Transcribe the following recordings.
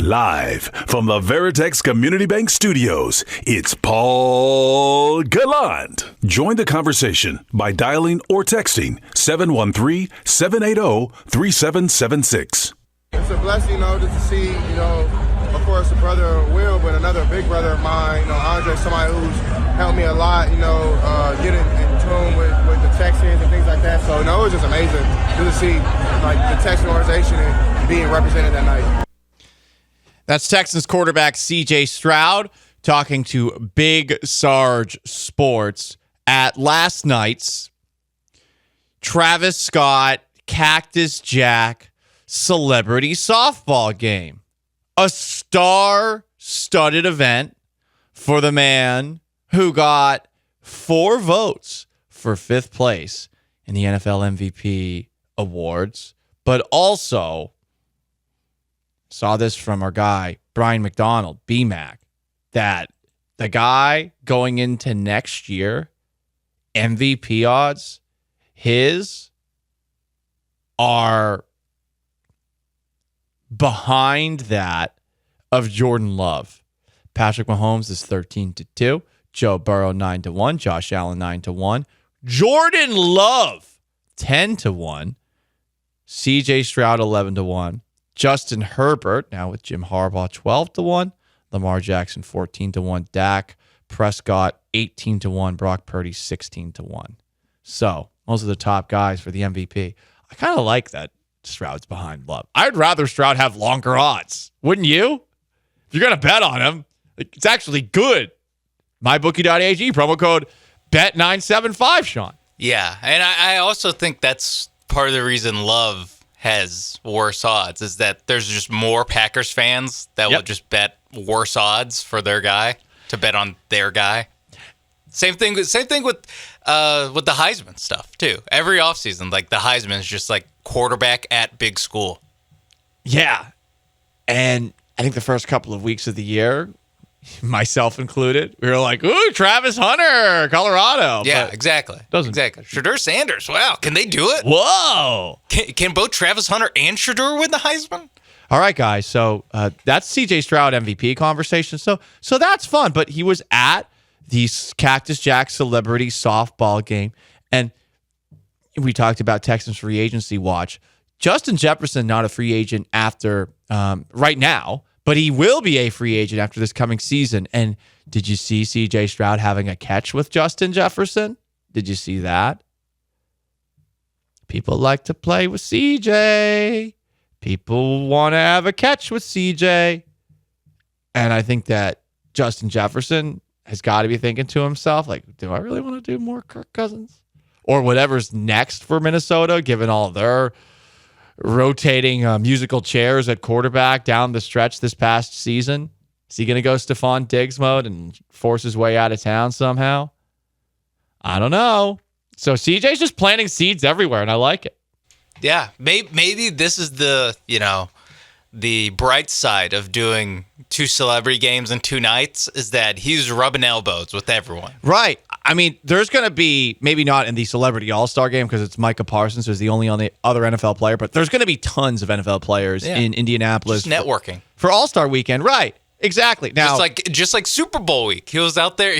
Live from the Veritex Community Bank Studios, it's Paul Gallant. Join the conversation by dialing or texting 713-780-3776. It's a blessing, just to see, of course, a brother Will, but another big brother of mine, Andre, somebody who's helped me a lot, get in tune with the Texans and things like that. So, it was just amazing to see, the Texan organization and being represented that night. That's Texans quarterback C.J. Stroud talking to Big Sarge Sports at last night's Travis Scott Cactus Jack Celebrity Softball Game. A star-studded event for the man who got 4 votes for 5th place in the NFL MVP awards, but also saw this from our guy, Brian McDonald, B-Mac, that the guy going into next year, MVP odds, his are behind that of Jordan Love. Patrick Mahomes is 13-2. Joe Burrow 9-1. Josh Allen 9-1. Jordan Love 10-1. CJ Stroud 11-1. Justin Herbert, now with Jim Harbaugh, 12-1. Lamar Jackson, 14-1. Dak Prescott, 18-1. Brock Purdy, 16-1. So, those are the top guys for the MVP. I kind of like that Stroud's behind Love. I'd rather Stroud have longer odds. Wouldn't you? If you're going to bet on him, it's actually good. MyBookie.ag, promo code BET975, Sean. Yeah, and I also think that's part of the reason Love has worse odds is that there's just more Packers fans that will just bet worse odds for their guy to bet on their guy. Same thing with the Heisman stuff too. Every offseason, the Heisman is just quarterback at big school. Yeah, and I think the first couple of weeks of the year, myself included, we were like, "Ooh, Travis Hunter, Colorado." Yeah, but exactly. Exactly. Shedeur Sanders. Wow, can they do it? Whoa! Can both Travis Hunter and Shedeur win the Heisman? All right, guys. So that's C.J. Stroud MVP conversation. So that's fun. But he was at the Cactus Jack Celebrity Softball Game, and we talked about Texans free agency watch. Justin Jefferson not a free agent after right now. But he will be a free agent after this coming season. And did you see C.J. Stroud having a catch with Justin Jefferson? Did you see that? People like to play with C.J. People want to have a catch with C.J. And I think that Justin Jefferson has got to be thinking to himself, do I really want to do more Kirk Cousins? Or whatever's next for Minnesota, given all their rotating musical chairs at quarterback down the stretch this past season. Is he going to go Stephon Diggs mode and force his way out of town somehow? I don't know. So CJ's just planting seeds everywhere, and I like it. Yeah, maybe this is the bright side of doing 2 celebrity games in 2 nights is that he's rubbing elbows with everyone. Right. I mean, there's going to be, maybe not in the Celebrity All-Star Game because it's Micah Parsons who's the only other NFL player, but there's going to be tons of NFL players in Indianapolis. Just networking. For All-Star Weekend, right. Exactly. Now, just like Super Bowl week, he was out there,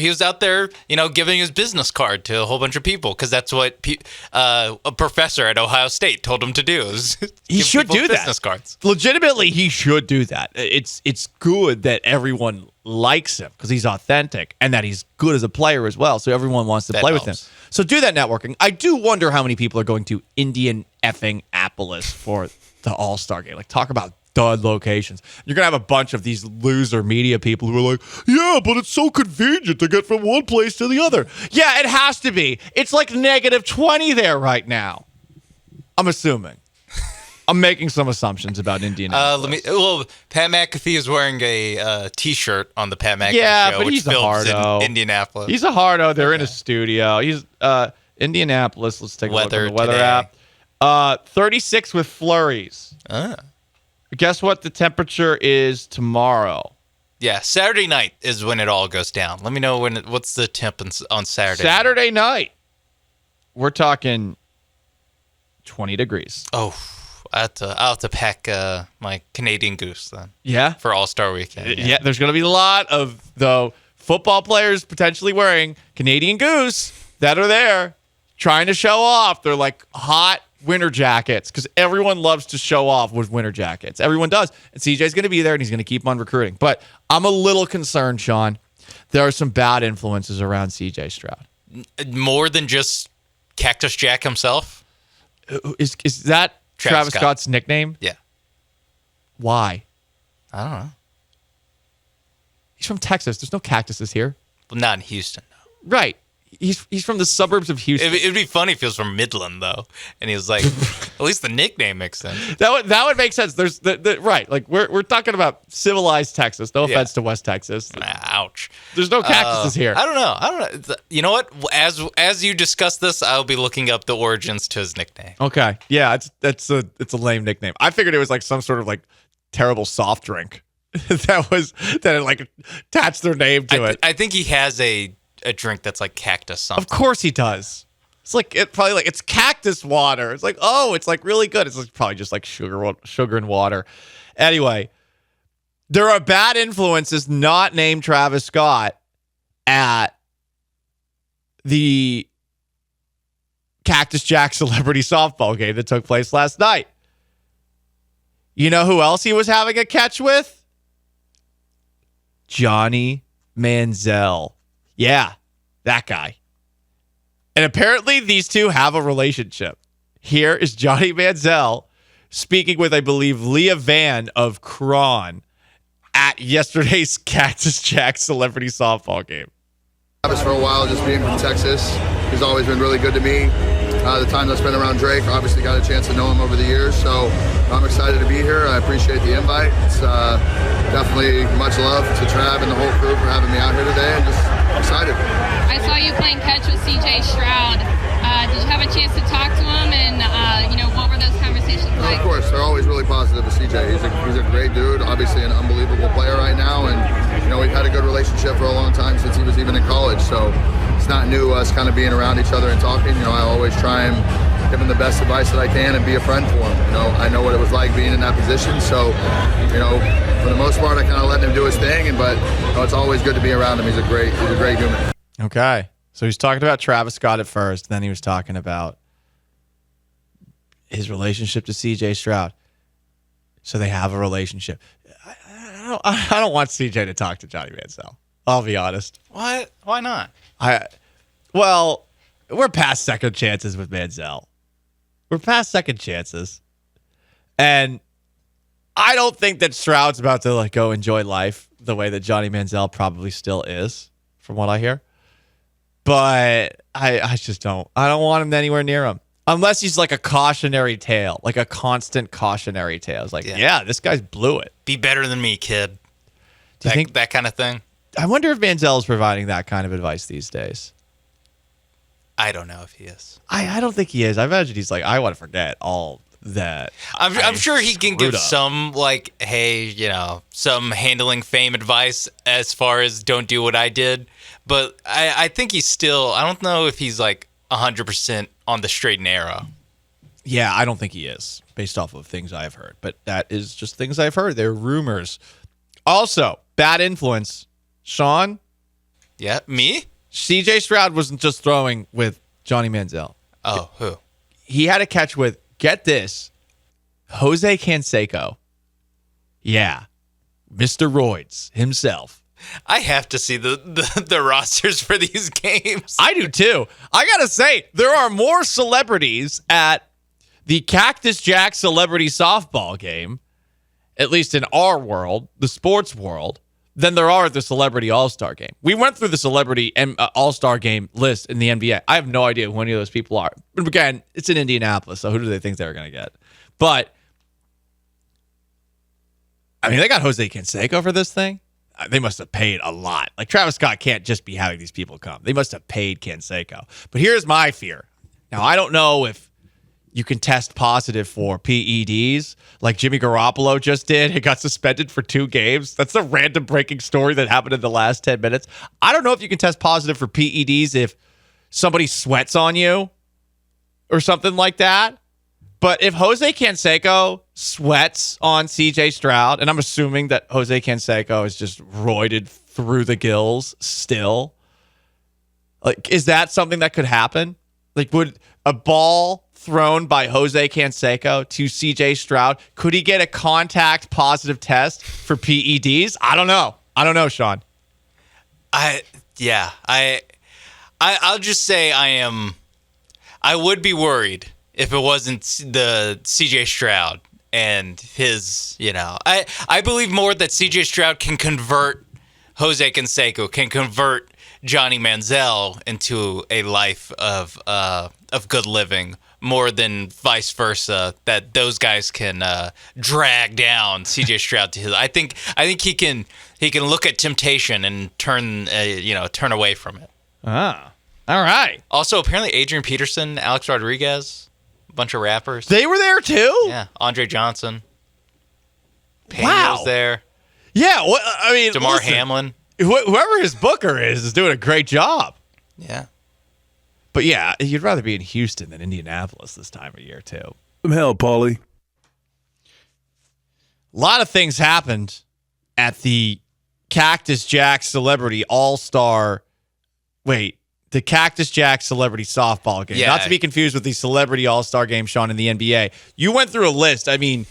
giving his business card to a whole bunch of people because that's what a professor at Ohio State told him to do. He should do that. Business cards. Legitimately, he should do that. It's good that everyone likes him because he's authentic and that he's good as a player as well. So everyone wants to play with him. So do that networking. I do wonder how many people are going to Indianapolis for the All-Star Game. Talk about dud locations. You're going to have a bunch of these loser media people who are like, yeah, but it's so convenient to get from one place to the other. Yeah, it has to be. It's -20 there right now. I'm assuming. I'm making some assumptions about Indianapolis. Pat McAfee is wearing a T-shirt on the Pat McAfee show, but which he's a films hardo. in Indianapolis. He's a hardo. They're in a studio. He's Indianapolis. Let's take a look at the weather app. 36 with flurries. Guess what the temperature is tomorrow? Yeah, Saturday night is when it all goes down. Let me know what's the temp on Saturday. Saturday night, we're talking 20 degrees. Oh, I'll have to pack my Canadian Goose then. Yeah? For All-Star Weekend. Yeah, there's going to be a lot of the football players potentially wearing Canadian Goose that are there trying to show off. They're like hot winter jackets because everyone loves to show off with winter jackets. Everyone does. And CJ's going to be there, and he's going to keep on recruiting. But I'm a little concerned, Sean. There are some bad influences around CJ Stroud. More than just Cactus Jack himself? Is that Travis Scott's nickname? Yeah. Why? I don't know. He's from Texas. There's no cactuses here. Well, not in Houston, no. Right. He's from the suburbs of Houston. It'd be funny if he was from Midland, though, and he was like, at least the nickname makes sense. That would make sense. There's right. Like we're talking about civilized Texas. No offense to West Texas. Ouch. There's no cactuses here. I don't know. You know what? As you discuss this, I'll be looking up the origins to his nickname. Okay. Yeah, it's a lame nickname. I figured it was like some sort of like terrible soft drink that like attached their name to it. I think he has a drink that's like cactus something. Of course he does. It's like it's cactus water. It's like, oh, it's like really good. It's like probably just like sugar and water. Anyway, there are bad influences not named Travis Scott at the Cactus Jack celebrity softball game that took place last night. You know who else he was having a catch with? Johnny Manziel. Yeah, that guy. And apparently these two have a relationship. Here is Johnny Manziel speaking with, I believe, Leah Van of Cron at yesterday's Cactus Jack celebrity softball game. For a while, just being from Texas, he's always been really good to me. The time I spent around Drake, obviously got a chance to know him over the years, so I'm excited to be here. I appreciate the invite. It's definitely much love to Trav and the whole crew for having me out here today, and just excited. I saw you playing catch with CJ Stroud. Did you have a chance to talk to him, and what were those conversations like? Of course, they're always really positive with CJ. He's a great dude, obviously an unbelievable player right now, and we've had a good relationship for a long time since he was even in college, so it's not new us kind of being around each other and talking. I always try and give him the best advice that I can and be a friend for him. I know what it was like being in that position, so for the most part I kind of let him do his thing, but it's always good to be around him. He's a great human. Okay. So he's talking about Travis Scott at first, then he was talking about his relationship to CJ Stroud. So they have a relationship. I don't want CJ to talk to Johnny Manziel. I'll be honest. What? Why not? Well, we're past second chances with Manziel. We're past second chances. And I don't think that Stroud's about to go enjoy life the way that Johnny Manziel probably still is, from what I hear. But I just don't. I don't want him anywhere near him. Unless he's like a cautionary tale, like a constant cautionary tale. It's like, yeah, this guy's blew it. Be better than me, kid. Do you think that kind of thing? I wonder if Manziel is providing that kind of advice these days. I don't know if he is. I don't think he is. I imagine he's like, I want to forget all that. I'm sure he can give some some handling fame advice as far as don't do what I did. But I think he's still, I don't know if he's 100% on the straight and narrow. Yeah, I don't think he is, based off of things I've heard. But that is just things I've heard. They're rumors. Also, bad influence. Sean? Yeah, me? CJ Stroud wasn't just throwing with Johnny Manziel. Oh, who? He had a catch with, get this, Jose Canseco. Yeah, Mr. Roids himself. I have to see the rosters for these games. I do too. I gotta say, there are more celebrities at the Cactus Jack celebrity softball game, at least in our world, the sports world, than there are at the celebrity all-star game. We went through the celebrity all-star game list in the NBA. I have no idea who any of those people are. But again, it's in Indianapolis, so who do they think they're going to get? But, I mean, they got Jose Canseco for this thing. They must have paid a lot. Travis Scott can't just be having these people come. They must have paid Canseco. But here's my fear. Now, I don't know if you can test positive for PEDs like Jimmy Garoppolo just did. He got suspended for 2 games. That's a random breaking story that happened in the last 10 minutes. I don't know if you can test positive for PEDs if somebody sweats on you or something like that. But if Jose Canseco sweats on CJ Stroud, and I'm assuming that Jose Canseco is just roided through the gills still, like, is that something that could happen? Like, would a ball thrown by Jose Canseco to CJ Stroud, could he get a contact positive test for PEDs? I don't know, Sean. I'll just say I would be worried if it wasn't the CJ Stroud and his, I believe more that CJ Stroud can convert Jose Canseco, can convert Johnny Manziel into a life of good living, more than vice versa, that those guys can drag down CJ Stroud to his. I think he can look at temptation and turn away from it. Ah, all right. Also, apparently Adrian Peterson, Alex Rodriguez, a bunch of rappers. They were there too? Yeah, Andre Johnson. Pena Wow. was there. Yeah, well, I mean, DeMar Hamlin. Whoever his booker is doing a great job. Yeah. But yeah, you'd rather be in Houston than Indianapolis this time of year too. Some help, Paulie. A lot of things happened at the Cactus Jack Celebrity All-Star. Wait, the Cactus Jack Celebrity Softball game. Yeah. Not to be confused with the Celebrity All-Star game, Sean, in the NBA. You went through a list. I mean,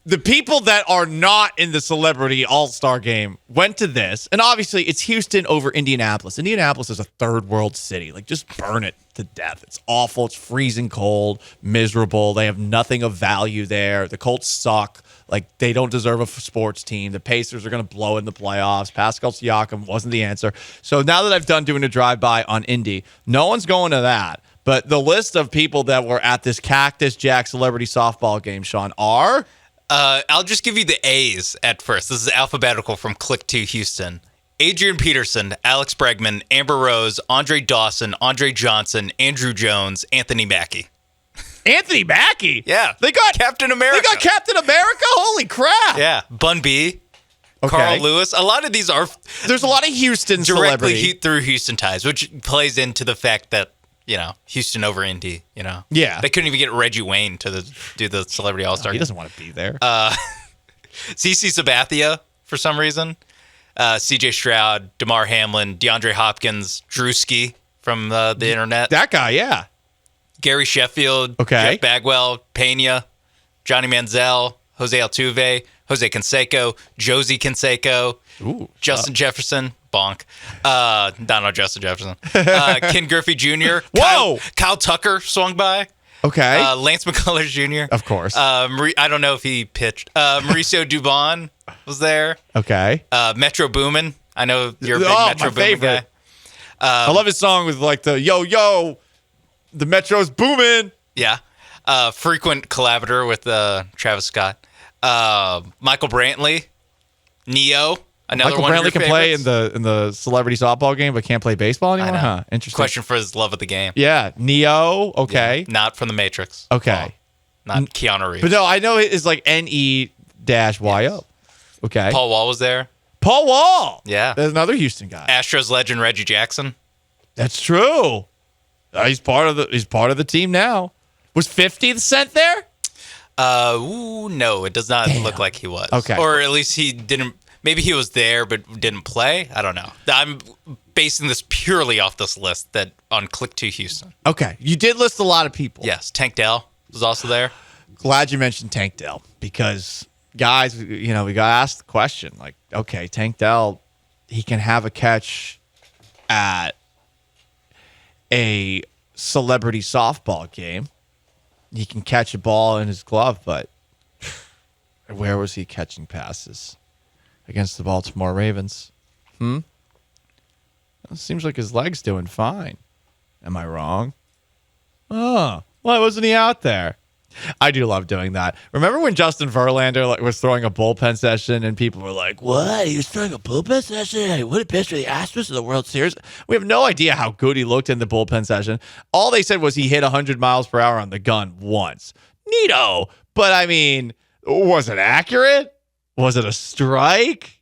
the people that are not in the Celebrity All-Star game went to this. And obviously, it's Houston over Indianapolis. Indianapolis is a third world city. Like, just burn it to death. It's awful. It's freezing cold, miserable. They have nothing of value there. The Colts suck. Like, they don't deserve a sports team. The Pacers are going to blow in the playoffs. Pascal Siakam wasn't the answer. So now that I've done doing a drive-by on Indy, no one's going to that. But the list of people that were at this Cactus Jack Celebrity Softball game, Sean, are... I'll just give you the A's at first. This is alphabetical from Click to Houston. Adrian Peterson, Alex Bregman, Amber Rose, Andre Dawson, Andre Johnson, Andrew Jones, Anthony Mackie. Anthony Mackie? Yeah. They got Captain America. They got Captain America? Holy crap. Yeah. Bun B. Okay. Carl Lewis. A lot of these are There's a lot of Houston directly celebrity. through Houston ties, which plays into the fact that, Houston over Indy, Yeah. They couldn't even get Reggie Wayne to do the Celebrity All-Star. He doesn't want to be there. CeCe Sabathia, for some reason. CJ Stroud, DeMar Hamlin, DeAndre Hopkins, Drewski from the internet. That guy, yeah. Gary Sheffield, Okay. Jeff Bagwell, Pena, Johnny Manziel, Jose Altuve, Jose Canseco, Josie Canseco, Ooh, Justin Jefferson, bonk. Not Justin Jefferson. Ken Griffey Jr. Whoa! Kyle Tucker swung by. Okay. Lance McCullers Jr. Of course. I don't know if he pitched. Mauricio Dubon was there. Okay. Metro Boomin. I know you're a big Oh, Metro my Boomin favorite. guy. I love his song with like the yo, the Metro's booming. Yeah. Frequent collaborator with Travis Scott. Michael Brantley. Neo. Another Michael one of Brantley your can play in favorites. the celebrity softball game, but can't play baseball I anymore. know. Huh? Interesting. Question for his love of the game. Yeah, Neo. Okay. Not from the Matrix. Okay. Not Keanu Reeves. But no, I know it's like NE-YO. Okay. Paul Wall was there. Paul Wall. Yeah. There's another Houston guy. Astros legend Reggie Jackson. That's true. He's part of the team now. Was 50 Cent there? No, it does not look like he was. Okay. Or at least he didn't. Maybe he was there but didn't play. I don't know. I'm basing this purely off this list that on Click to Houston. Okay. You did list a lot of people. Yes, Tank Dell was also there. Glad you mentioned Tank Dell because, guys, we got asked the question like, okay, Tank Dell, he can have a catch at a celebrity softball game. He can catch a ball in his glove, but where was he catching passes against the Baltimore Ravens? It seems like his leg's doing fine. Am I wrong? Oh, why wasn't he out there? I do love doing that. Remember when Justin Verlander was throwing a bullpen session and people were like, what? He was throwing a bullpen session? He would have pitched for the Astros in the World Series. We have no idea how good he looked in the bullpen session. All they said was he hit 100 miles per hour on the gun once. Neato. But, I mean, was it accurate? Was it a strike?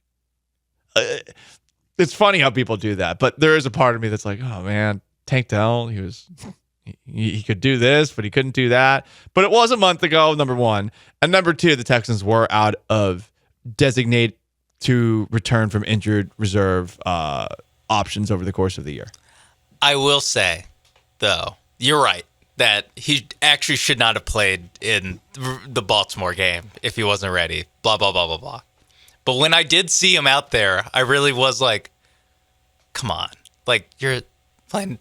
It's funny how people do that. But there is a part of me that's like, oh, man, Tank Dell, he He could do this, but he couldn't do that. But it was a month ago, number one. And number two, the Texans were out of designate to return from injured reserve options over the course of the year. I will say, though, you're right that he actually should not have played in the Baltimore game if he wasn't ready. Blah, blah, blah, blah, blah. But when I did see him out there, I really was like, come on. Like, you're playing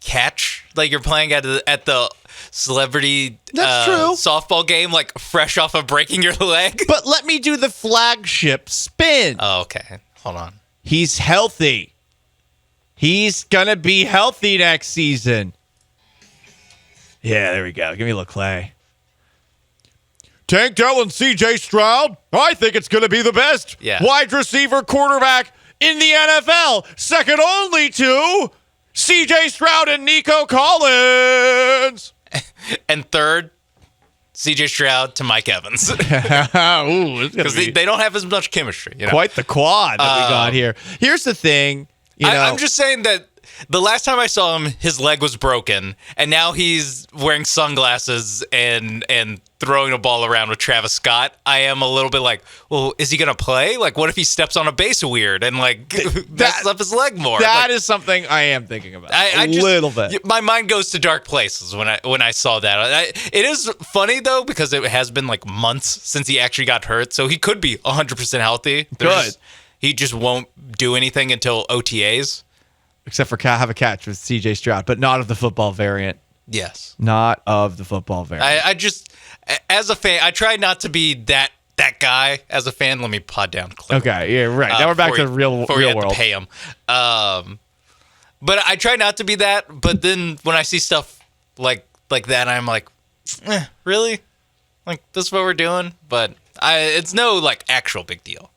catch? Like, you're playing at the celebrity That's true. softball game, like, fresh off of breaking your leg? But let me do the flagship spin. Oh, okay. Hold on. He's healthy. He's going to be healthy next season. Yeah, there we go. Give me a little Clay. Tank Dell and CJ Stroud. I think it's going to be the best wide receiver quarterback in the NFL. Second only to CJ Stroud and Nico Collins. And third, CJ Stroud to Mike Evans. Because they don't have as much chemistry. You know? Quite the quad that we got here. Here's the thing. I'm just saying that the last time I saw him, his leg was broken, and now he's wearing sunglasses and throwing a ball around with Travis Scott. I am a little bit like, well, is he going to play? Like, what if he steps on a base weird and, like, messes up his leg more? That is something I am thinking about. A little bit. My mind goes to dark places when I saw that. It is funny, though, because it has been, like, months since he actually got hurt, so he could be 100% healthy. He just won't do anything until OTAs. Except for have a catch with CJ Stroud, but not of the football variant. Yes. Not of the football variant. I just, as a fan, I try not to be that guy as a fan. Let me pod down. Okay, yeah, right. Now we're back to the real world. Have to pay him. But I try not to be that. But then when I see stuff like that, I'm like, really? Like, this is what we're doing? But it's no, like, actual big deal.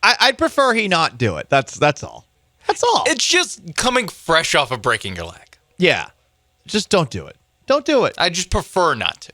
I'd prefer he not do it. That's all. That's all. It's just coming fresh off of breaking your leg. Yeah. Just don't do it. Don't do it. I just prefer not to.